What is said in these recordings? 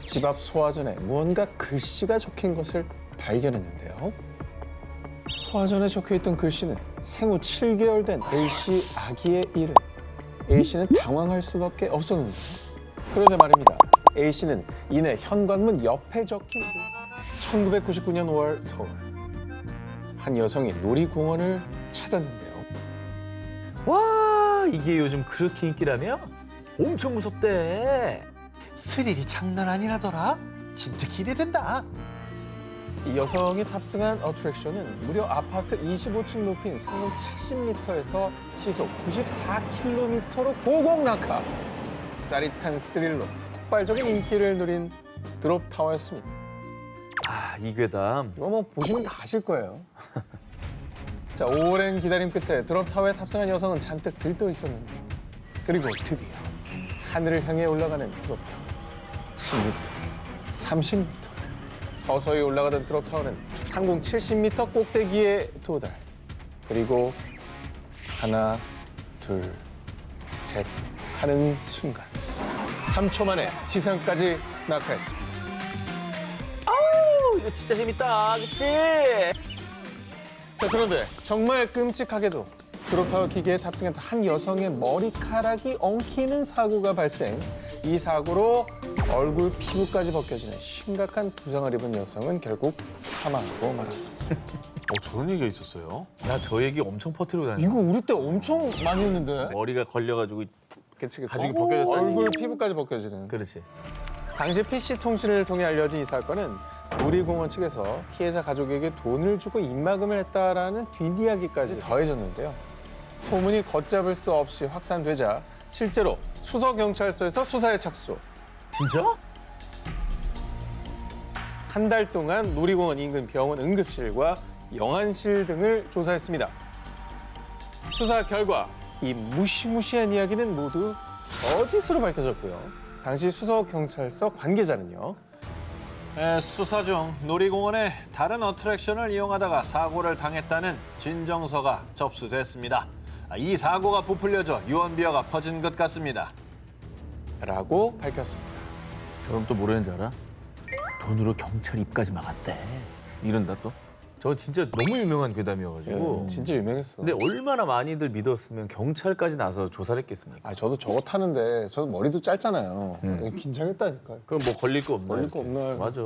집 앞 소화전에 무언가 글씨가 적힌 것을 발견했는데요. 소화전에 적혀있던 글씨는 생후 7개월 된 A씨 아기의 이름. A씨는 당황할 수밖에 없었는데요. 그런데 말입니다. A씨는 이내 현관문 옆에 적힌 1999년 5월 서울. 한 여성이 놀이공원을 찾았는데요. 와, 이게 요즘 그렇게 인기라며? 엄청 무섭대. 스릴이 장난 아니라더라. 진짜 기대된다. 이 여성이 탑승한 어트랙션은 무려 아파트 25층 높이인 상공 70m에서 시속 94km로 고공 낙하. 짜릿한 스릴로 폭발적인 인기를 누린 드롭타워였습니다. 아, 이 괴담. 이거 뭐 보시면 다 아실 거예요. 자, 오랜 기다림 끝에 드롭타워에 탑승한 여성은 잔뜩 들떠 있었는데, 그리고 드디어 하늘을 향해 올라가는 드롭타워. 10m, 30m. 서서히 올라가던 드롭타워는 상공 70m 꼭대기에 도달. 그리고 하나, 둘, 셋 하는 순간 3초 만에 지상까지 낙하했습니다. 아우, 이거 진짜 재밌다. 그치? 자, 그런데 정말 끔찍하게도 드롭타워 기계에 탑승했던 한 여성의 머리카락이 엉키는 사고가 발생. 이 사고로 얼굴 피부까지 벗겨지는 심각한 부상을 입은 여성은 결국 사망하고 말았습니다. 저런 얘기가 있었어요? 나 저 얘기 엄청 퍼뜨리고 다녔어. 이거 우리 때 엄청 많이 했는데? 머리가 걸려가지고. 그치, 그치. 가죽이 벗겨졌다니. 얼굴 피부까지 벗겨지는. 그렇지. 당시 PC통신을 통해 알려진 이 사건은 놀이공원 측에서 피해자 가족에게 돈을 주고 입막음을 했다라는 뒷이야기까지 더해졌는데요. 소문이 걷잡을 수 없이 확산되자 실제로 수서경찰서에서 수사에 착수. 진짜? 한 달 동안 놀이공원 인근 병원 응급실과 영안실 등을 조사했습니다. 수사 결과 이 무시무시한 이야기는 모두 거짓으로 밝혀졌고요. 당시 수서경찰서 관계자는요. 수사 중 놀이공원의 다른 어트랙션을 이용하다가 사고를 당했다는 진정서가 접수됐습니다. 이 사고가 부풀려져 유언비어가 퍼진 것 같습니다. 라고 밝혔습니다. 저럼 또 뭐라는지 알아? 돈으로 경찰 입까지 막았대. 이런다 또. 저 진짜 너무 유명한 괴담이어가지고. 진짜 유명했어. 근데 얼마나 많이들 믿었으면 경찰까지 나서 조사를 했겠습니까? 아, 저도 저거 타는데 저도 머리도 짧잖아요. 긴장했다니까요. 그럼 뭐 걸릴 거 없나? 걸릴 거 이렇게. 없나요? 맞아.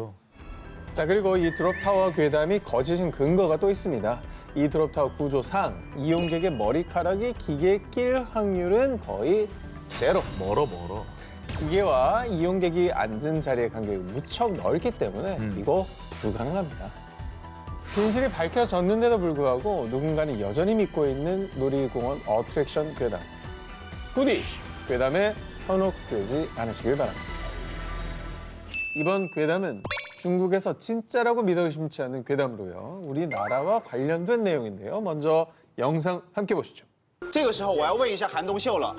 자, 그리고 이 드롭타워 괴담이 거짓인 근거가 또 있습니다. 이 드롭타워 구조상 이용객의 머리카락이 기계에 낄 확률은 거의 제로. 멀어. 기계와 이용객이 앉은 자리의 간격이 무척 넓기 때문에 이거 불가능합니다. 진실이 밝혀졌는데도 불구하고 누군가는 여전히 믿고 있는 놀이공원 어트랙션 괴담. 부디 괴담에 현혹되지 않으시길 바랍니다. 이번 괴담은 중국에서 진짜라고 믿어 의심치 않는 괴담으로요. 우리나라와 관련된 내용인데요. 먼저 영상 함께 보시죠. 这个时候我要问一下韩东秀了，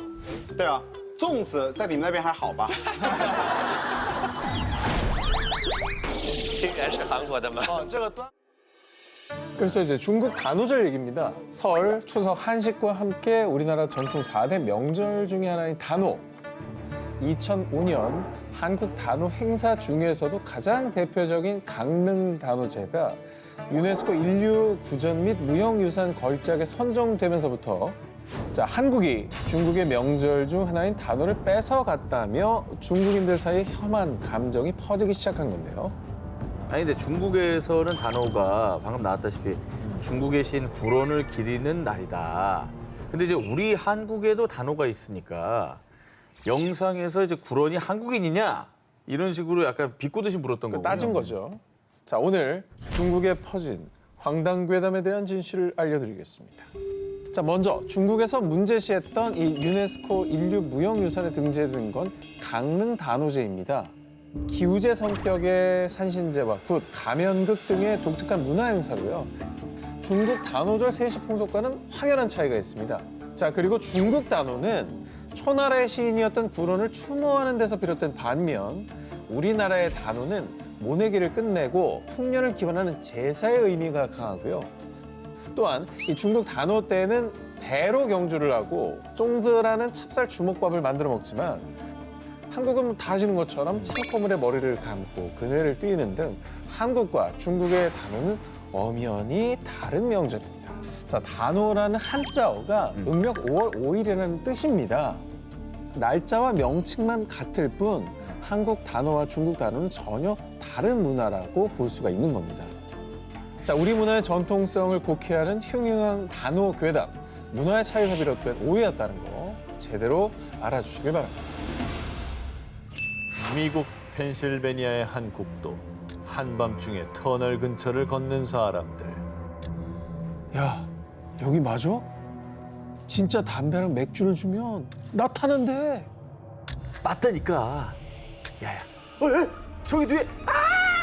对啊，粽子在你们那边还好吧？竟然是韩国的吗？哦，这个端。 그래서 이제 중국 단오절 얘기입니다. 설, 추석, 한식과 함께 우리나라 전통 4대 명절 중에 하나인 단오. 2005년 한국 단오 행사 중에서도 가장 대표적인 강릉 단오제가 유네스코 인류 구전 및 무형유산 걸작에 선정되면서부터 한국이 중국의 명절 중 하나인 단오를 뺏어갔다며 중국인들 사이에 혐한 감정이 퍼지기 시작한 건데요. 아니 근데 중국에서는 단오가 방금 나왔다시피 중국의 신 구론을 기리는 날이다. 근데 이제 우리 한국에도 단오가 있으니까 영상에서 이제 구론이 한국인이냐 이런 식으로 약간 비꼬듯이 물었던 거군요. 따진 거죠. 자, 오늘 중국에 퍼진 황당괴담에 대한 진실을 알려드리겠습니다. 자, 먼저 중국에서 문제시했던 이 유네스코 인류 무형유산에 등재된 건 강릉 단오제입니다. 기우제 성격의 산신제와 굿, 가면극 등의 독특한 문화 행사로요. 중국 단오절 세시 풍속과는 확연한 차이가 있습니다. 자, 그리고 중국 단오는 초나라의 시인이었던 구론을 추모하는 데서 비롯된 반면 우리나라의 단오는 모내기를 끝내고 풍년을 기원하는 제사의 의미가 강하고요. 또한 이 중국 단오 때는 배로 경주를 하고 쫑즈라는 찹쌀 주먹밥을 만들어 먹지만 한국은 다 아시는 것처럼 창고물에 머리를 감고 그네를 뛰는 등 한국과 중국의 단오는 엄연히 다른 명절입니다. 자, 단오라는 한자어가 음력 5월 5일이라는 뜻입니다. 날짜와 명칭만 같을 뿐 한국 단오와 중국 단오는 전혀 다른 문화라고 볼 수가 있는 겁니다. 자, 우리 문화의 전통성을 곡해하는 흉흉한 단오 괴담, 문화의 차이에서 비롯된 오해였다는 거 제대로 알아주시길 바랍니다. 미국 펜실베니아의 한 국도. 한밤중에 터널 근처를 걷는 사람들. 야, 여기 맞아? 진짜 담배랑 맥주를 주면 나 타는데. 맞다니까. 야야. 에? 저기 뒤에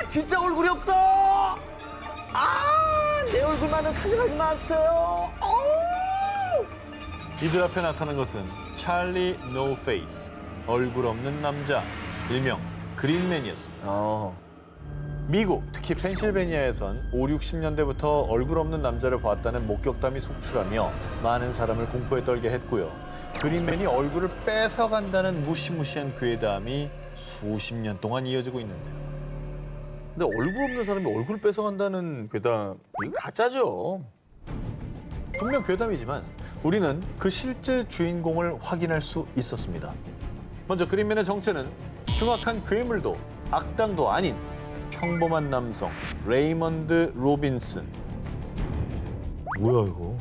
진짜 얼굴이 없어. 내 얼굴만은 가져가지 마세요. 이들 앞에 나타난 것은 찰리 노 페이스, 얼굴 없는 남자, 일명 그린맨이었습니다. 미국, 특히 펜실베니아에선 5, 60년대부터 얼굴 없는 남자를 보았다는 목격담이 속출하며 많은 사람을 공포에 떨게 했고요. 그린맨이 얼굴을 뺏어간다는 무시무시한 괴담이 수십 년 동안 이어지고 있는데요. 근데 얼굴 없는 사람이 얼굴 뺏어간다는 괴담, 이거 가짜죠. 분명 괴담이지만 우리는 그 실제 주인공을 확인할 수 있었습니다. 먼저 그린맨의 정체는 흉악한 괴물도 악당도 아닌 평범한 남성 레이먼드 로빈슨. 뭐야 이거?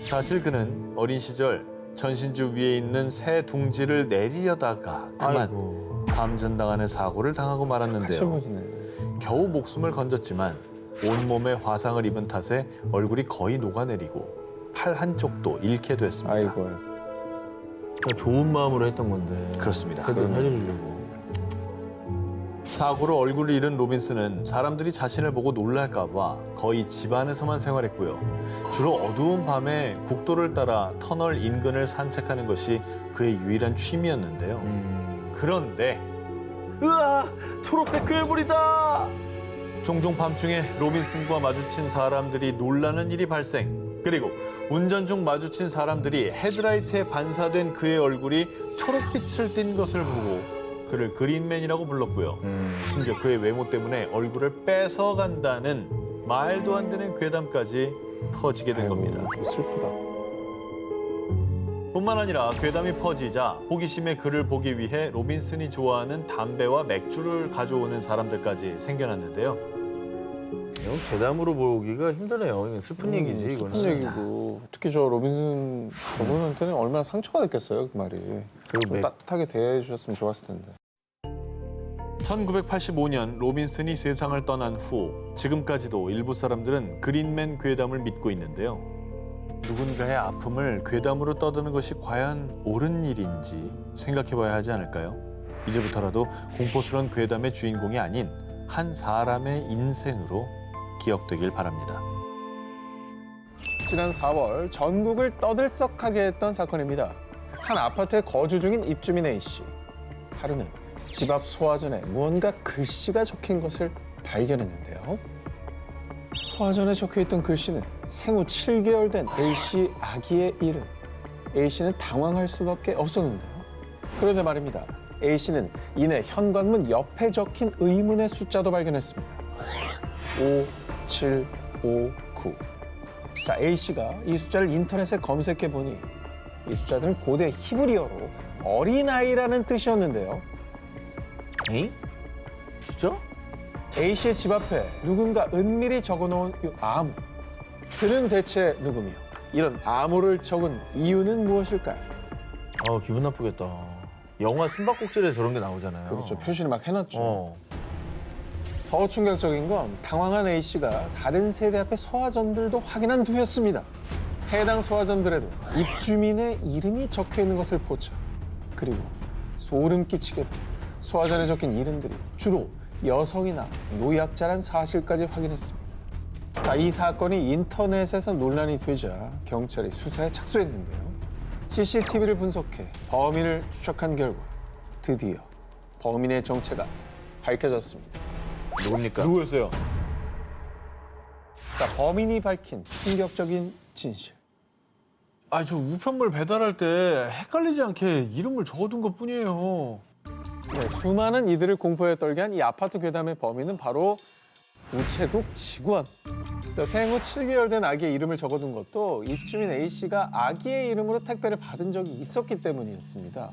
사실 그는 어린 시절 전신주 위에 있는 새 둥지를 내리려다가 그만 감전당하는 사고를 당하고 말았는데요. 실물이네. 겨우 목숨을 건졌지만 온몸에 화상을 입은 탓에 얼굴이 거의 녹아내리고 팔 한쪽도 잃게 됐습니다. 아이고. 그냥 좋은 마음으로 했던 건데. 그렇습니다. 세대를 살려주려고. 사고로 얼굴을 잃은 로빈스는 사람들이 자신을 보고 놀랄까 봐 거의 집 안에서만 생활했고요. 주로 어두운 밤에 국도를 따라 터널 인근을 산책하는 것이 그의 유일한 취미였는데요. 그런데 으아! 초록색 괴물이다! 종종 밤중에 로빈슨과 마주친 사람들이 놀라는 일이 발생. 그리고 운전 중 마주친 사람들이 헤드라이트에 반사된 그의 얼굴이 초록빛을 띤 것을 보고 그를 그린맨이라고 불렀고요. 심지어 그의 외모 때문에 얼굴을 뺏어간다는 말도 안 되는 괴담까지 퍼지게 된 겁니다. 좀 슬프다. 뿐만 아니라 괴담이 퍼지자 호기심에 그를 보기 위해 로빈슨이 좋아하는 담배와 맥주를 가져오는 사람들까지 생겨났는데요. 이건 괴담으로 보기가 힘드네요. 이건 슬픈 얘기지, 이거는. 슬픈 얘기고 특히 저 로빈슨 저분한테는 얼마나 상처가 됐겠어요, 그 말이. 좀 맥- 따뜻하게 대해주셨으면 좋았을 텐데. 1985년 로빈슨이 세상을 떠난 후 지금까지도 일부 사람들은 그린맨 괴담을 믿고 있는데요. 누군가의 아픔을 괴담으로 떠드는 것이 과연 옳은 일인지 생각해봐야 하지 않을까요? 이제부터라도 공포스러운 괴담의 주인공이 아닌 한 사람의 인생으로 기억되길 바랍니다. 지난 4월 전국을 떠들썩하게 했던 사건입니다. 한 아파트에 거주 중인 입주민 A씨. 하루는 집 앞 소화전에 무언가 글씨가 적힌 것을 발견했는데요. 소화전에 적혀있던 글씨는 생후 7개월 된 A씨 아기의 이름. A씨는 당황할 수밖에 없었는데요. 그런데 말입니다. A씨는 이내 현관문 옆에 적힌 의문의 숫자도 발견했습니다. 5759. 자, A씨가 이 숫자를 인터넷에 검색해 보니 이 숫자들은 고대 히브리어로 어린아이라는 뜻이었는데요. 에이? 진짜? A씨의 집 앞에 누군가 은밀히 적어놓은 이 암호. 그는 대체 누구며 이런 암호를 적은 이유는 무엇일까요? 기분 나쁘겠다. 영화 숨바꼭질에 저런 게 나오잖아요. 그렇죠. 표시를 막 해놨죠. 어. 더 충격적인 건 당황한 A씨가 다른 세대 앞에 소화전들도 확인한 뒤였습니다. 해당 소화전들에도 입주민의 이름이 적혀 있는 것을 보자. 그리고 소름 끼치게도 소화전에 적힌 이름들이 주로 여성이나 노약자란 사실까지 확인했습니다. 자, 이 사건이 인터넷에서 논란이 되자 경찰이 수사에 착수했는데요. CCTV를 분석해 범인을 추적한 결과 드디어 범인의 정체가 밝혀졌습니다. 누굽니까? 누구였어요? 자, 범인이 밝힌 충격적인 진실. 아, 저 우편물 배달할 때 헷갈리지 않게 이름을 적어둔 것 뿐이에요. 네, 수많은 이들을 공포에 떨게 한 이 아파트 괴담의 범인은 바로 우체국 직원. 생후 7개월 된 아기의 이름을 적어둔 것도 입주민 A씨가 아기의 이름으로 택배를 받은 적이 있었기 때문이었습니다.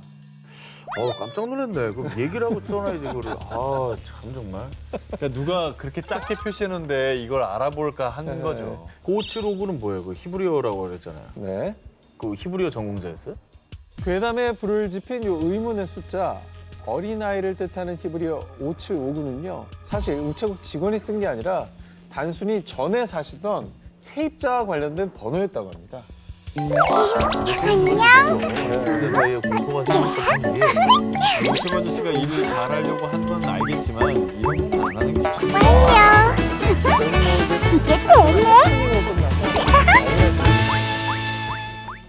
깜짝 놀랐네. 그럼 얘기를 하고 써놔야지, 그거를. 아, 참, 정말. 그러니까 누가 그렇게 작게 표시했는데 이걸 알아볼까 하는 네. 거죠. 5759는 뭐예요? 그 히브리어라고 그랬잖아요. 네. 그 히브리어 전공자였어요? 괴담에 불을 지핀 이 의문의 숫자, 어린아이를 뜻하는 히브리어 5759는요. 사실 우체국 직원이 쓴 게 아니라 단순히 전에 사시던 세입자와 관련된 번호였다고 합니다. 그 사이에 공포가 생겼던 게 김 아저씨가 일을 잘하려고 한 건 알겠지만 이런 건 안 하는 게 좋죠. 안녕. 이게 되네.